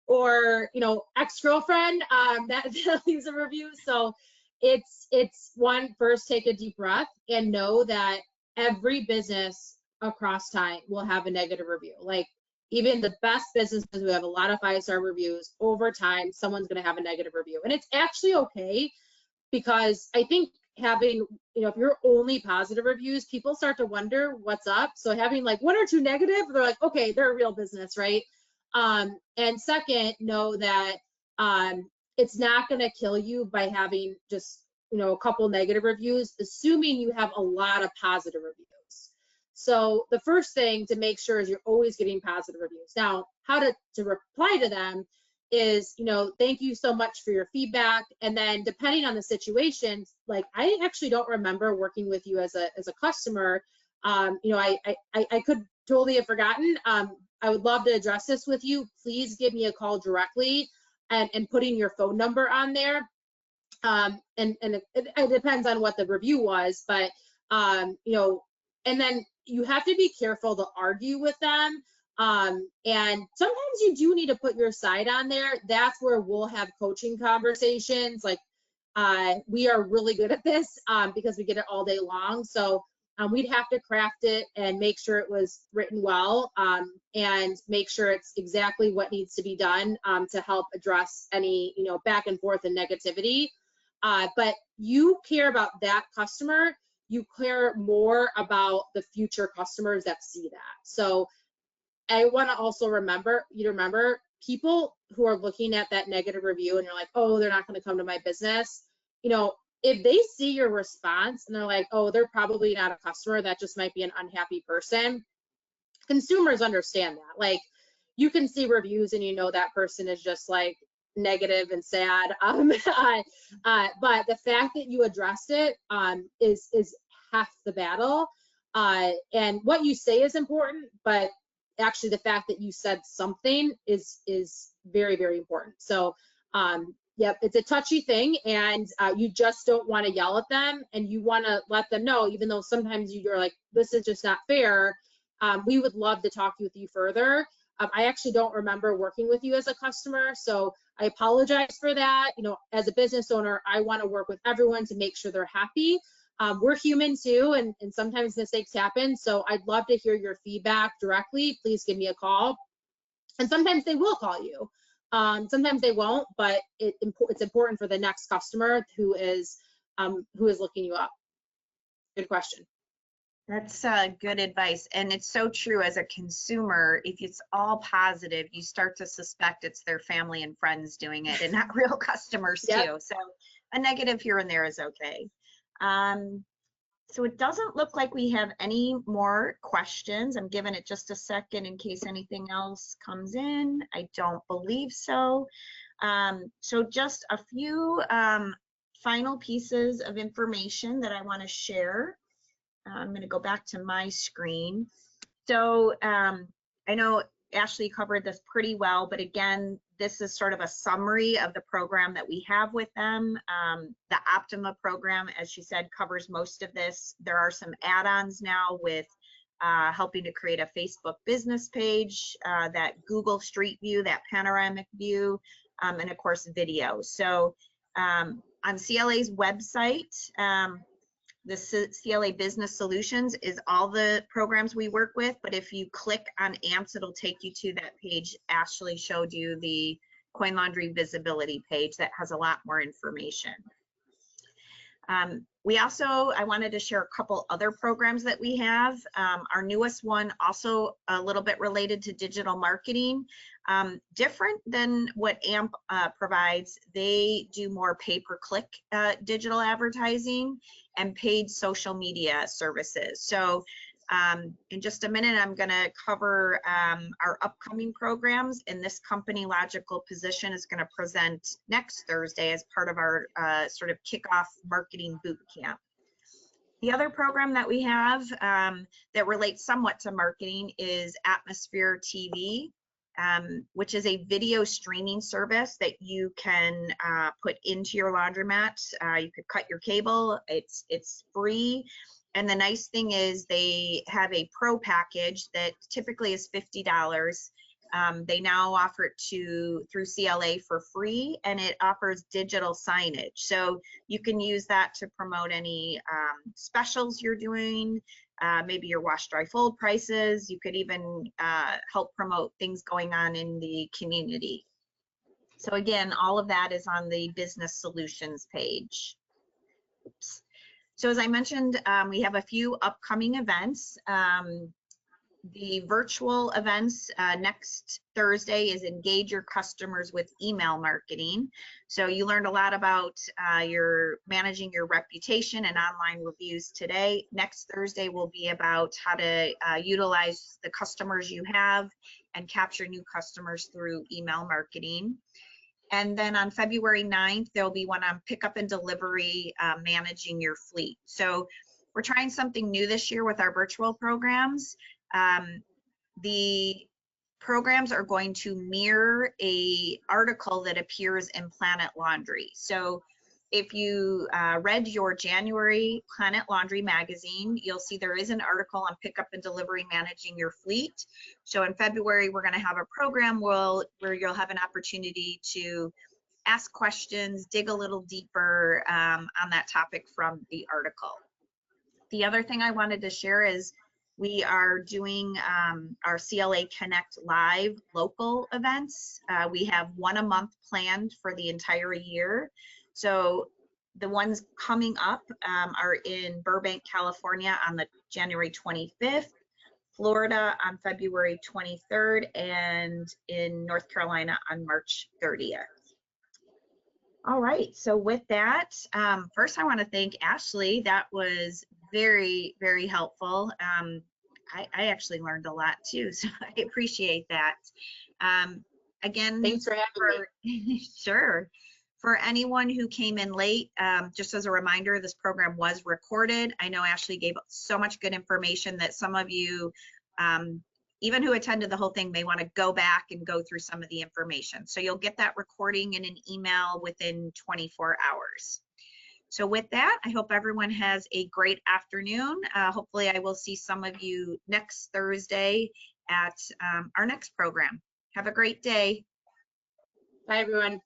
S2: or, you know, ex-girlfriend that leaves a review. So it's one, first take a deep breath and know that every business across time will have a negative review. Like even the best businesses who have a lot of 5-star reviews, over time, someone's going to have a negative review. And it's actually okay because I think having, you know, if you're only positive reviews, people start to wonder what's up. So having like 1 or 2 negative, they're like, okay, they're a real business, right? And second, know that it's not going to kill you by having just, you know, a couple negative reviews, assuming you have a lot of positive reviews. So the first thing to make sure is you're always getting positive reviews. Now, how to reply to them is, you know, thank you so much for your feedback. And then depending on the situation, like I actually don't remember working with you as a customer. You know, I could totally have forgotten. I would love to address this with you. Please give me a call directly and putting your phone number on there. And it depends on what the review was, but you know, and then you have to be careful to argue with them. And sometimes you do need to put your side on there. That's where we'll have coaching conversations. Like we are really good at this because we get it all day long. So we'd have to craft it and make sure it was written well and make sure it's exactly what needs to be done to help address any, you know, back and forth and negativity. But you care about that customer. You care more about the future customers that see that. So I want to also remember people who are looking at that negative review and you're like, oh, they're not going to come to my business. You know, if they see your response and they're like, oh, they're probably not a customer, that just might be an unhappy person. Consumers understand that. Like you can see reviews and you know that person is just like negative and sad. But the fact that you addressed it is half the battle. And what you say is important, but actually the fact that you said something is very, very important. So yep, it's a touchy thing, and you just don't want to yell at them, and you want to let them know, even though sometimes you're like, this is just not fair. We would love to talk with you further. I actually don't remember working with you as a customer, so I apologize for that. You know, as a business owner, I want to work with everyone to make sure they're happy. We're human too, and sometimes mistakes happen. So I'd love to hear your feedback directly. Please give me a call. And sometimes they will call you. Sometimes they won't, but it's important for the next customer who is looking you up. Good question.
S1: That's good advice. And it's so true as a consumer, if it's all positive, you start to suspect it's their family and friends doing it and not real customers
S2: Yep.
S1: too. So a negative here and there is okay. So it doesn't look like we have any more questions. I'm giving it just a second in case anything else comes in. I don't believe so. So just a few final pieces of information that I want to share. I'm going to go back to my screen. So I know Ashley covered this pretty well, but again, this is sort of a summary of the program that we have with them. The Optima program, as she said, covers most of this. There are some add-ons now with helping to create a Facebook business page, that Google Street View, that panoramic view, and of course video. So on CLA's website, the CLA Business Solutions is all the programs we work with, but if you click on AMPS, it'll take you to that page Ashley showed you, the Coin Laundry visibility page that has a lot more information. I wanted to share a couple other programs that we have. Our newest one, also a little bit related to digital marketing, different than what AMP provides. They do more pay-per-click digital advertising and paid social media services. So in just a minute, I'm going to cover our upcoming programs, and this company, Logical Position, is going to present next Thursday as part of our sort of kickoff marketing boot camp. The other program that we have that relates somewhat to marketing is Atmosphere TV, which is a video streaming service that you can put into your laundromat. You could cut your cable. It's free. And the nice thing is they have a pro package that typically is $50. They now offer it through CLA for free, and it offers digital signage. So you can use that to promote any specials you're doing, maybe your wash, dry, fold prices. You could even help promote things going on in the community. So again, all of that is on the Business Solutions page. Oops. So as I mentioned, we have a few upcoming events. The virtual events next Thursday is Engage Your Customers with Email Marketing. So you learned a lot about managing your reputation and online reviews today. Next Thursday will be about how to utilize the customers you have and capture new customers through email marketing. And then on February 9th, there'll be one on pickup and delivery, managing your fleet. So we're trying something new this year with our virtual programs. The programs are going to mirror an article that appears in Planet Laundry. So if you read your January Planet Laundry magazine, you'll see there is an article on pickup and delivery managing your fleet. So in February, we're going to have a program where you'll have an opportunity to ask questions, dig a little deeper on that topic from the article. The other thing I wanted to share is we are doing our CLA Connect Live local events. We have one a month planned for the entire year. So the ones coming up are in Burbank, California on the January 25th, Florida on February 23rd, and in North Carolina on March 30th. All right, so with that, first I want to thank Ashley. That was very, very helpful. I actually learned a lot too, so I appreciate that. Again,
S2: thanks for having
S1: me. Sure. For anyone who came in late, just as a reminder, this program was recorded. I know Ashley gave so much good information that some of you, even who attended the whole thing, may want to go back and go through some of the information. So you'll get that recording in an email within 24 hours. So with that, I hope everyone has a great afternoon. Hopefully I will see some of you next Thursday at our next program. Have a great day.
S2: Bye, everyone.